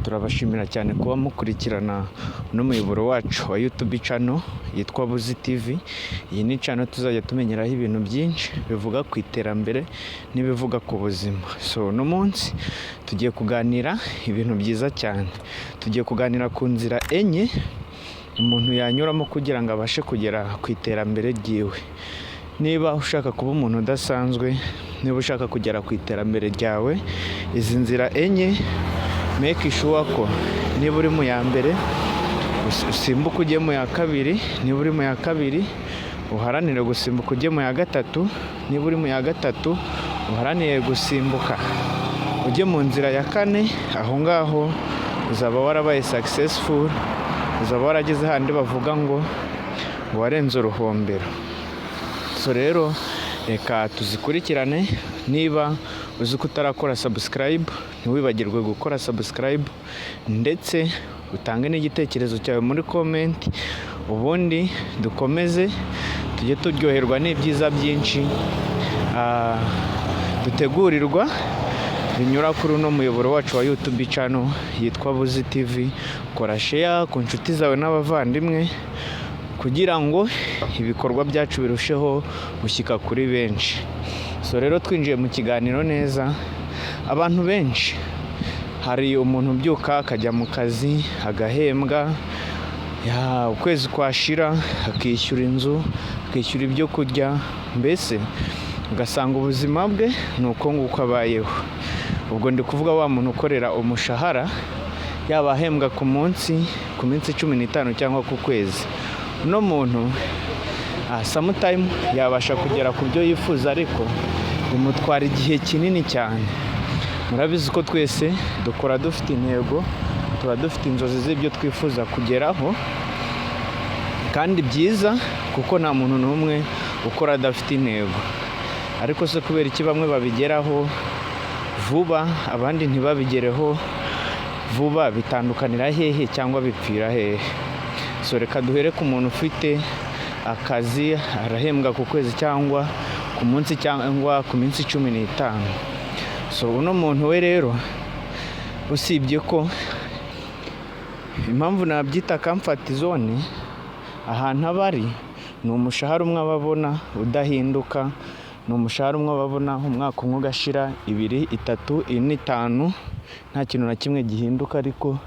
turabashimira cyane kuba mukurikirana n'umuyoboro wacu wa YouTube channel yitwa Buzi TV. Iyi ni channel tuzajya tumenyeraho ibintu byinshi bivuga ku iterambere n'ibivuga ku buzima. So no munsi tugiye kuganira ibintu byiza cyane. Tugiye kuganira ku nzira enye umuntu yanyuramo kugira ngo abashe kugera ku iterambere ryiwe. Niba ushaka kuba umuntu udasanzwe, niba ushaka kugera ku iterambere ryawe, izi nzira enye make sure ko niba uri mu ya mbere usimbuka ujye mu ya kabiri, niba uri mu ya kabiri uharanire gusimbuka ujye mu ya gatatu, niba uri mu ya gatatu uharanire gusimbuka ujye mu nzira ya kane. Aho ngaho uzaba warabaye successful, uzaba warageze handi bavuga ngo warenze uruhombero. So rero reka tuzikurikirane. Niba uzi ko utarakora subscribe, ntiwibagirwe gukora subscribe ndetse utange n'igitekerezo cyawe muri comment, ubundi dukomeze tujye turyoherwa n'ibyiza byinshi dutegurirwa binyura kuri uno muyoboro wacu wa YouTube channel yitwa Buzi TV. Kora share ku nshuti zawe n'abavandimwe kugira ngo ibikorwa byacu birusheho gushyika kuri benshi. So rero twinjiye mu kiganiro neza. Abantu benshi, hari umuntu ubyuka akajya mu kazi agahembwa, ukwezi kwashira akishyura inzu, akishyura ibyo kurya, mbese ugasanga ubuzima bwe ni uko nguko abayeho. Ubwo ndi kuvuga wa muntu ukorera umushahara, yaba ahembwa ku minsi 15 cyangwa ku kwezi. Uno muntu sometime yabasha kugera ku byo yifuza, ariko bimutwara igihe kinini cyane. Murabizi ko twese dukora dufite intego, tuba dufite inzozi z'ibyo twifuza kugeraho, kandi byiza kuko nta muntu n'umwe ukora adafite intego. Ariko se kubera iki bamwe babigeraho vuba abandi ntibabigereho vuba? Bitandukanira hehe cyangwa bipfira hehe? So reka duhere ku muntu ufite akazi, arahembwa ku kwezi cyangwa ku munsi cyangwa ku minsi 15. So uno muntu we rero, usibye ko impamvu nabyita comfort zone, ahantu abari ni umushahara umwe ababona udahinduka, ni umushahara umwe ababona umwaka umwe ugashira 2, 3, 4, 5 nta kintu na kimwe gihinduka, ariko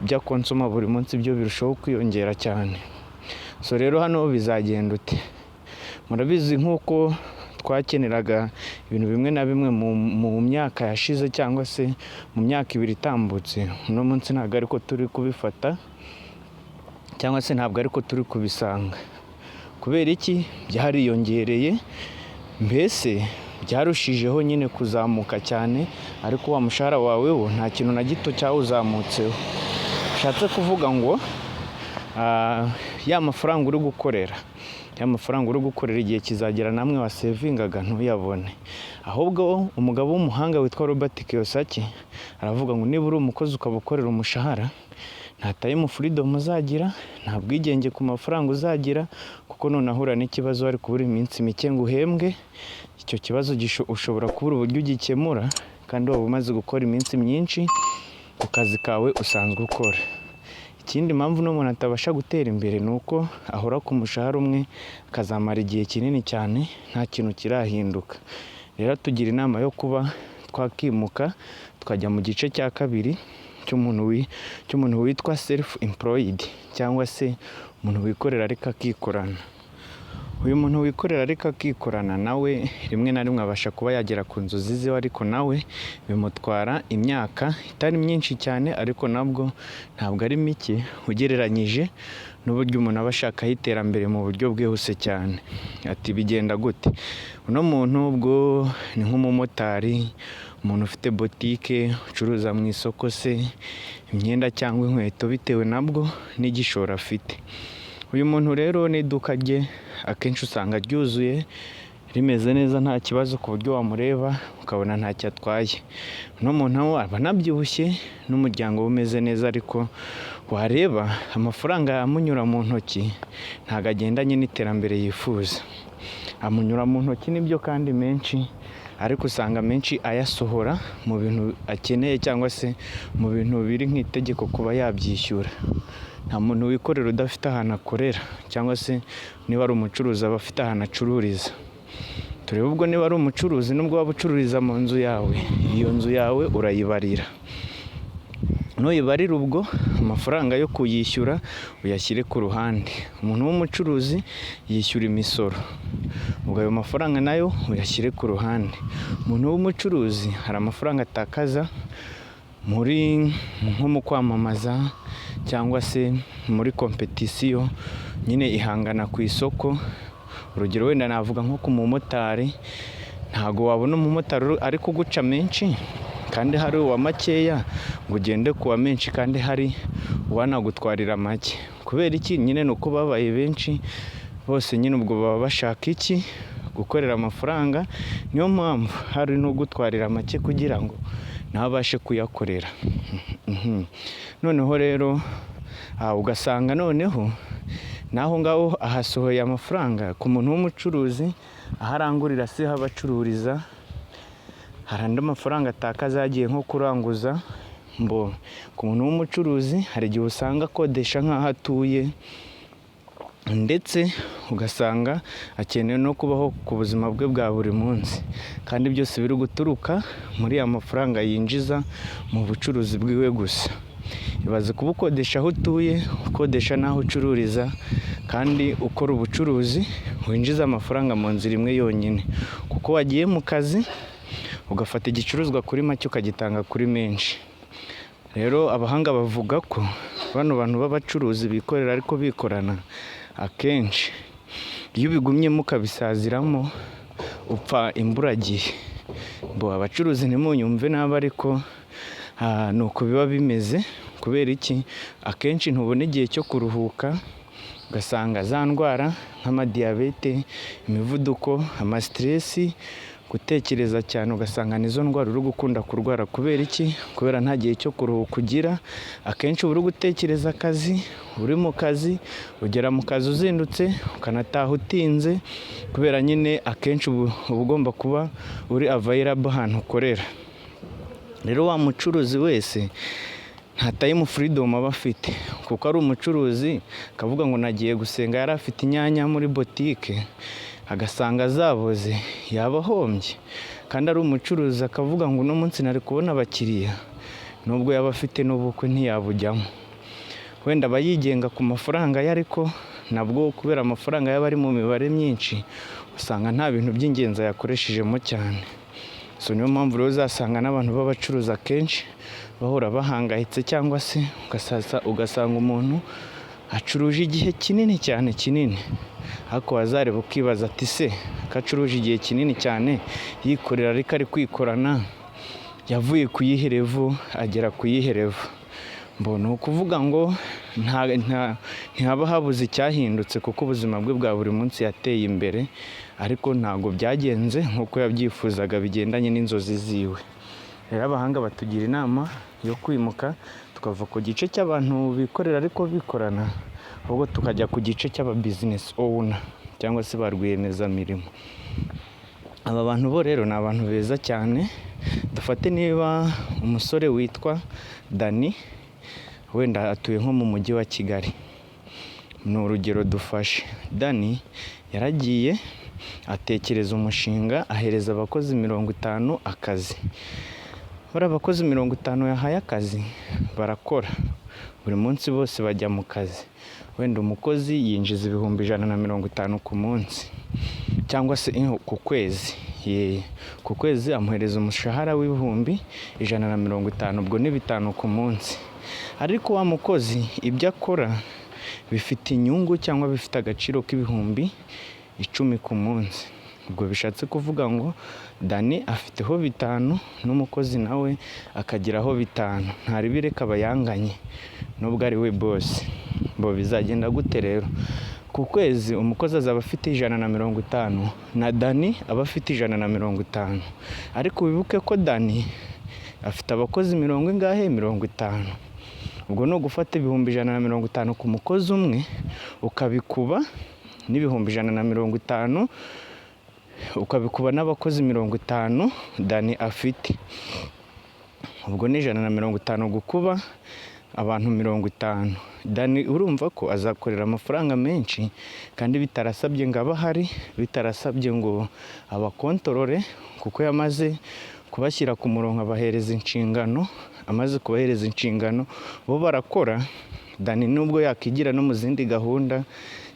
ibyo konsoma buri munsi byo birushaho kwiyongera cyane. So rero hano bizagenda ute? Murabizi nk'uko twakeneraga ibintu bimwe na bimwe mu myaka yashize cyangwa se mu myaka 2 itambutse, uno munsi ntabwo ariko turi kubifata cyangwa se ntabwo ariko turi kubisanga. Kubera iki? Byariyongereye, mbese byarushijeho nyine kuzamuka cyane, ariko wa mushahara wawe wo nta kintu na gito cyawuzamutseho. Shatse kuvuga ngo ya mafaranga uri gukorera, igihe kizagera namwe wasevingaga ntuyabone. Ahubwo umugabo w'umuhanga witwa Robert Kiyosaki aravuga ngo niba uri umukozi ukaba ukorera umushahara, nta time freedom uzagira, nta bwigenge ku mafaranga uzagira, kuko none ahura n'ikibazo ari kubura iminsi mike ngo uhembwe. Icyo kibazo ushobora kubura uburyo ugikemura, kandi waba umaze gukora iminsi myinshi ku kazi kawe usanzwe ukora. Ikindi mpamvu n'umuntu atabasha gutera imbere ni uko ahora ku mushahara umwe akazamara igihe kinini cyane nta kintu kirahinduka. Rero tugira inama yo kuba twakimuka tukajya mu gice cya kabiri cy'umuntu witwa self employed, cyangwa se umuntu wikorera ariko akikorana. Uyu muntu wikorera ariko akikorana nawe rimwe na rimwe abasha kuba yagera ku nzozi ze, ariko nawe bimutwara imyaka itari myinshi cyane, ariko nabwo ntabwo ari mike ugereranyije n'uburyo umuntu aba ashaka iterambere mu buryo bwihuse cyane. Ati bigenda gute? Uno muntu ubwo ni nk'umumotari, umuntu ufite boutique ucuruza mu isoko se imyenda cyangwa inkweto, bitewe nabwo n'igishoro afite. Uyu muntu rero n'iduka rye akenshi usanga ryuzuye rimeze neza nta kibazo, ku buryo wamureba ukabona ntacyo atwaye. Uno muntu aba anabyibushye n'umuryango we umeze neza, ariko wareba amafaranga amunyura mu ntoki ntabwo agendanye n'iterambere yifuza. Amunyura mu ntoki nibyo, kandi menshi ariko usanga menshi ayasohora mu bintu akeneye cyangwa se mu bintu biri nk'itegeko kuba yabyishyura. Nta muntu wikorera udafite ahantu akorera, cyangwa se niba ari umucuruzi aba afite ahantu acururiza. Turebe ubwo niba ari umucuruzi, nubwo waba ucururiza mu nzu yawe, iyo nzu yawe urayibarira. Nuyibarira ubwo amafaranga yo kuyishyura uyashyire ku ruhande. Umuntu w'umucuruzi yishyura imisoro, ubwo ayo mafaranga nayo uyashyire ku ruhande. Umuntu w'umucuruzi hari amafaranga atakaza nko mu kwamamaza cyangwa se muri kompetisiyo nyine ihangana ku isoko. Urugero wenda navuga nko ku mumotari, ntago wabona umumotari ari kuguca menshi kandi hari uwa makeya ngo ugende kuwa menshi kandi hari uwanagutwarira make. Kubera iki? Nyine ni uko babaye benshi bose, nyine ubwo baba bashaka iki? Gukorera amafaranga. Niyo mpamvu hari n'ugutwarira make kugira ngo nawe abashe kuyakorera. Noneho rero ugasanga noneho naho ngaho ahasohoye amafaranga ku muntu w'umucuruzi, aho arangurira se aho abacururiza hari andi mafaranga atakaza yagiye nko kuranguza. Ku muntu w'umucuruzi hari igihe usanga akodesha nk'aho atuye, ndetse ugasanga akeneye no kubaho ku buzima bwe bwa buri munsi, kandi byose biri guturuka muri ya mafaranga yinjiza mu bucuruzi bwiwe gusa. Ibaze kuba ukodesha aho utuye, ukodesha n'aho ucururiza, kandi ukora ubucuruzi winjiza amafaranga mu nzira imwe yonyine, kuko wagiye mu kazi ugafata igicuruzwa kuri make ukagitanga kuri menshi. Rero abahanga bavuga ko bano bantu b'abacuruzi bikorera ariko bikorana, akenshi iyo ubigumyemo ukabisaziramo upfa imburagihe. Abacuruzi ntimunyumve nabi, ariko ni uko biba bimeze. Kubera iki? Akenshi ntubona igihe cyo kuruhuka, ugasanga za ndwara nk'amadiyabete, imivuduko, amasiteresi, gutekereza cyane, ugasanga nizo ndwara uri gukunda kurwara. Kubera iki? Kubera nta gihe cyo kuruhuka ugira. Akenshi uba uri gutekereza akazi, uri mu kazi, ugera mu kazi uzindutse ukanataha utinze, kubera nyine akenshi uba ugomba kuba uri available ahantu ukorera. Rero wa mucuruzi wese nta time freedom aba afite, kuko ari umucuruzi akavuga ngo nagiye gusenga, yari afite inyanya muri botike agasanga zaboze, yaba ahombye. Kandi ari umucuruzi akavuga ngo uno munsi nari kubona abakiriya, nubwo yaba afite n'ubukwe ntiyabujyamo. Wenda aba yigenga ku mafaranga ye, ariko nabwo kubera amafaranga yaba ari mu mibare myinshi, usanga nta bintu by'ingenzi yakoreshejemo cyane. Niyo mpamvu rero uzasanga n'abantu b'abacuruzi akenshi bahora bahangayitse, cyangwa se ugasanga umuntu acuruje igihe kinini cyane, ariko wazareba ukibaza ati se ko acuruje igihe kinini cyane yikorera ariko ari kwikorana, yavuye ku yihe revo agera ku yihe revo? Ni ukuvuga ngo ntihaba habuze icyahindutse, kuko ubuzima bwe bwa buri munsi yateye imbere, ariko ntabwo byagenze nk'uko yabyifuzaga bigendanye n'inzozi ziwe. Rero abahanga batugira inama yo kwimuka, tukava ku gice cy'abantu bikorera ariko bikorana, ahubwo tukajya ku gice cy'aba business owner cyangwa se ba rwiyemezamirimo. Aba bantu bo rero ni abantu beza cyane. Dufate niba umusore witwa Dani, wenda atuye nko mu mujyi wa Kigali, ni urugero dufashe. Dani yaragiye atekereza umushinga, ahereza abakozi 50 akazi. Bari abakozi 50 yahaye akazi, barakora buri munsi, bose bajya mu kazi. Wenda umukozi yinjiza 150 ku munsi, cyangwa se ku kwezi. Ku kwezi amuhereza umushahara w'150, ubwo ni 5 ku munsi. Ariko wa mukozi ibyo akora bifite inyungu cyangwa bifite agaciro k'10,000 ku munsi. Ubwo bishatse kuvuga ngo Dani afiteho 5 n'umukozi nawe akagiraho 5. Ntari bireka bayanganye nubwo ari we boss. Bizagenda gute rero? Ku kwezi umukozi azaba afite 150 na Dani aba afite 150. Ariko wibuke ko Dani afite abakozi 50. Ubwo no gufata 150 ku mukozi umwe ukabikuba n'150 ukabikuba n'abakozi 50 Dani afite, ubwo ni 150 gukuba abantu 50. Dani urumva ko azakorera amafaranga menshi kandi bitarasabye ngo abahari, bitarasabye ngo abakontorore, kuko yamaze kubashyira ku murongo, abahereza inshingano. Amaze kubahereza inshingano bo barakora. Dani nubwo yakigira no mu zindi gahunda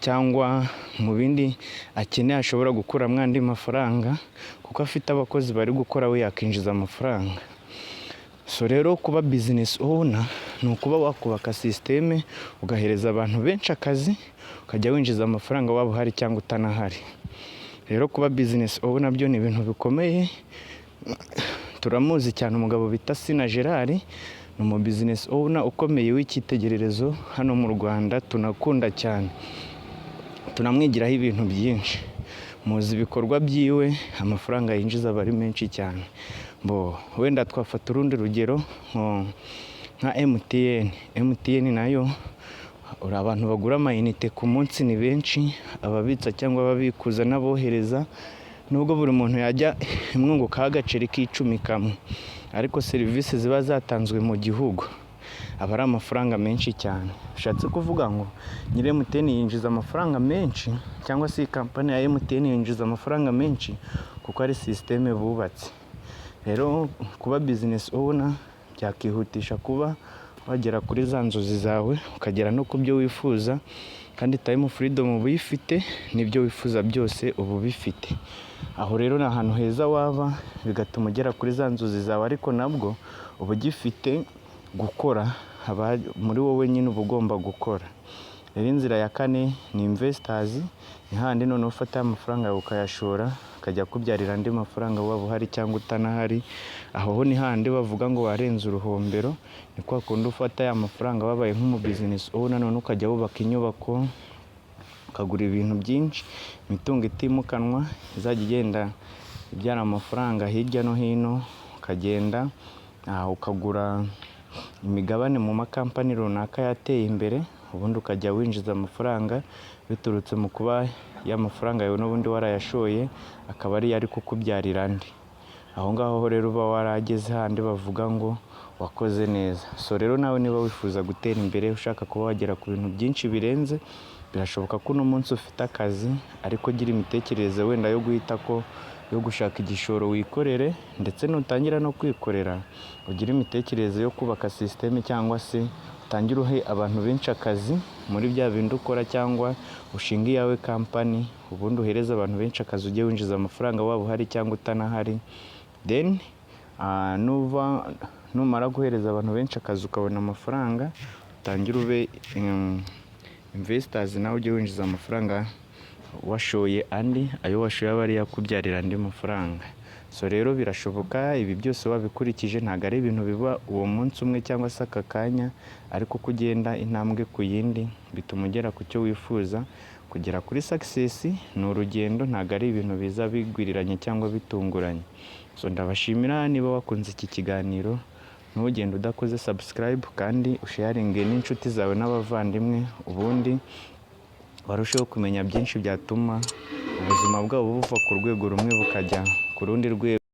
cyangwa mu bindi akeneye ashobora gukuramo andi mafaranga, kuko afite abakozi bari gukora, we yakinjiza amafaranga. So rero kuba business owner ni ukuba wakubaka systeme ugahereza abantu benshi akazi, ukajya winjiza amafaranga waba uhari cyangwa utanahari. Rero kuba business owner byo ni ibintu bikomeye. Turamuzi cyane umugabo bita Sina Gerard, ni umu business owner ukomeye w'icyitegererezo hano mu Rwanda, tunakunda cyane, tunamwigiraho ibintu byinshi. Muzi ibikorwa byiwe, amafaranga yinjiza aba ari menshi cyane. Wenda twafata urundi rugero nka MTN nayo abantu bagura amayinite ku munsi ni benshi, ababitsa cyangwa ababikuza n'abohereza. Nubwo buri muntu yajya imwungukaho agaceri k'10 kamwe, ariko serivisi ziba zatanzwe mu gihugu aba ari amafaranga menshi cyane. Bishatse kuvuga ngo nyiri MTN yinjiza amafaranga menshi, cyangwa se kampani ya MTN yinjiza amafaranga menshi kuko ari systeme bubatse. Rero kuba business owner byakihutisha kuba wagera kuri za nzozi zawe, ukagera no ku byo wifuza, kandi time freedom ubifite, n'ibyo wifuza byose ubu bifite. Aho rero ni ahantu heza waba, bigatuma ugera kuri za nzozi zawe, ariko nabwo uba ugifite gukora. Muri wowe nyine uba ugomba gukora. Rero inzira ya kane ni investors, ni handi none ufata amafaranga yawe ukayashora, akajya kubyarira andi mafaranga waba uhari cyangwa utanahari. Aho ni handi bavuga ngo warenze uruhombero. Ni kwa kundi ufata ya mafaranga wabaye nk'umu business owner, none ukajya wubaka inyubako, ukagura ibintu byinshi, imitungo itimukanwa izajya igenda ibyara amafaranga hirya no hino, ukagenda ukagura imigabane mu makampani runaka yateye imbere, ubundi ukajya winjiza amafaranga biturutse mu kuba y'amafaranga yawe n'ubundi warayashoye, akaba ari yari kukubyarira andi. Aho ngaho rero uba warageze handi bavuga ngo wakoze neza. So rero nawe niba wifuza gutera imbere, ushaka kuba wagera ku bintu byinshi birenze, birashoboka ko uno munsi ufite akazi, ariko gira imitekerereze wenda yo guhita ko yo gushaka igishoro wikorere, ndetse nutangira no kwikorera ugira imitekerereze yo kubaka systeme, cyangwa se utangire uhe abantu benshi akazi muri bya bindi ukora, cyangwa ushinga iyawe kampani, ubundi uhereza abantu benshi akazi, ujye winjiza amafaranga waba uhari cyangwa utanahari. Then numara guhereza abantu benshi akazi ukabona amafaranga, utangire ube investors, nawe ujye winjiza amafaranga washoye andi, ayo washoye aba ari yakubyarira andi mafaranga. So rero birashoboka, ibi byose wabikurikije, ntabwo ari ibintu biba uwo munsi umwe cyangwa se aka kanya, ariko uko ugenda intambwe ku yindi bituma ugera ku cyo wifuza. Kugera kuri success ni urugendo, ntabwo ari ibintu biza bigwiriranye cyangwa bitunguranye. So ndabashimira niba wakunze iki kiganiro, ntugende udakoze subscribe, kandi usharinge n'inshuti zawe n'abavandimwe, ubundi barusheho kumenya byinshi byatuma ubuzima bwabo buva ku rwego rumwe bukajya ku rundi rwego.